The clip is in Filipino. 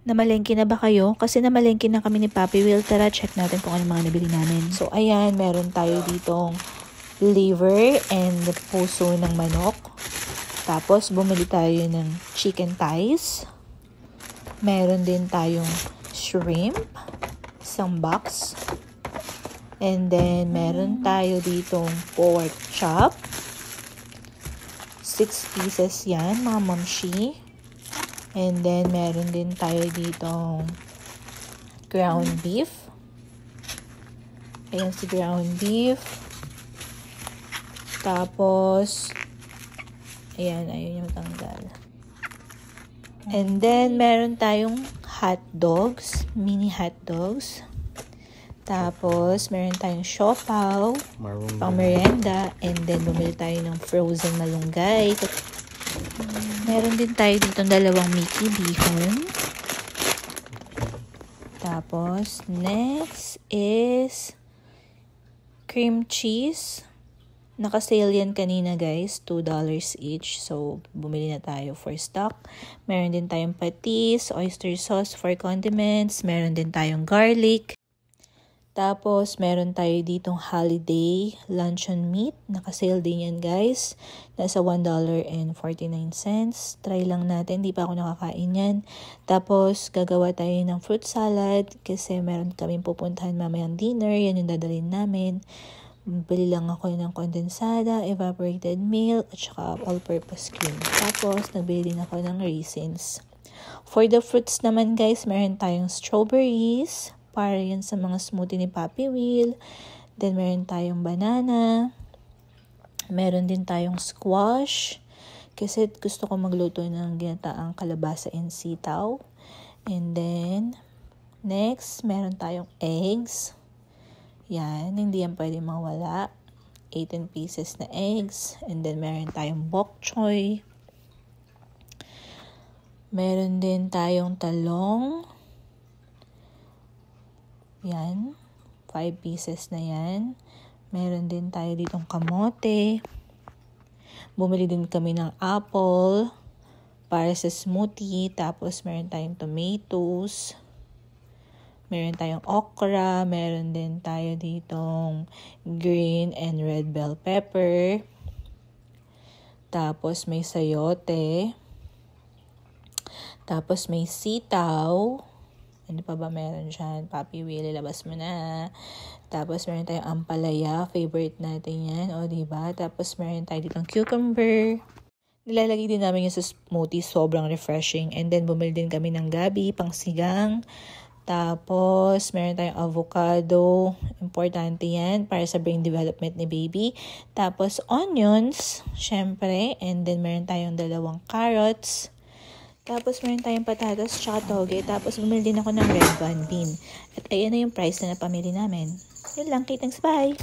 Namalengke na ba kayo? Kasi namalengke na kami ni Papi Will. Tara, check natin kung ano mga nabili namin. So, ayan, meron tayo ditong liver and puso ng manok. Tapos, bumili tayo ng chicken thighs. Meron din tayong shrimp, isang box. And then, meron tayo ditong pork chop. 6 pieces yan, mga mamshi. And then, meron din tayo ditong ground beef. Ayan si ground beef. Tapos, ayan, ayun yung tanggal. And then, meron tayong hot dogs, mini hot dogs. Tapos, meron tayong siopaw, pang merienda. And then, bumili tayo ng frozen malunggay. Meron din tayo dito dalawang Mickey bihon. Tapos, next is cream cheese. Naka-sale yan kanina guys, $2 each. So, bumili na tayo for stock. Meron din tayong patis, oyster sauce for condiments. Meron din tayong garlic. Tapos, meron tayo ditong holiday luncheon meat. Naka-sale din yan guys. Nasa $1.49. Try lang natin. Di pa ako nakakain yan. Tapos, gagawa tayo ng fruit salad. Kasi meron kaming pupuntahan mamayang dinner. Yan yung dadalhin namin. Bili lang ako ng kondensada, evaporated milk, at saka all-purpose cream. Tapos, nagbili din ako ng raisins. For the fruits naman guys, meron tayong strawberries. Para yan sa mga smoothie ni Papi Will. Then, meron tayong banana. Meron din tayong squash. Kasi gusto ko magluto ng ginataang kalabasa and sitaw. And then, next, meron tayong eggs. Yan, hindi yan pwede mawala. 18 pieces na eggs. And then, meron tayong bok choy. Meron din tayong talong. Yan, 5 pieces na yan. Meron din tayo ditong kamote. Bumili din kami ng apple para sa smoothie. Tapos meron tayong tomatoes. Meron tayong okra. Meron din tayo ditong green and red bell pepper. Tapos may sayote. Tapos may sitaw. Ano pa ba meron dyan? Papi Will, labas mo na. Tapos, meron tayong ampalaya. Favorite natin yan. O, diba? Tapos, meron tayo ditong cucumber. Nilalagay din namin yung sa smoothie. Sobrang refreshing. And then, bumili din kami ng gabi, pang sigang. Tapos, meron tayong avocado. Importante yan para sa brain development ni baby. Tapos, onions. Syempre. And then, meron tayong 2 carrots. Tapos, meron tayong patatas, tsaka toge. Tapos, bumili din ako ng red bean. At ayan na yung price na napamili namin. Yun lang. Thanks. Bye!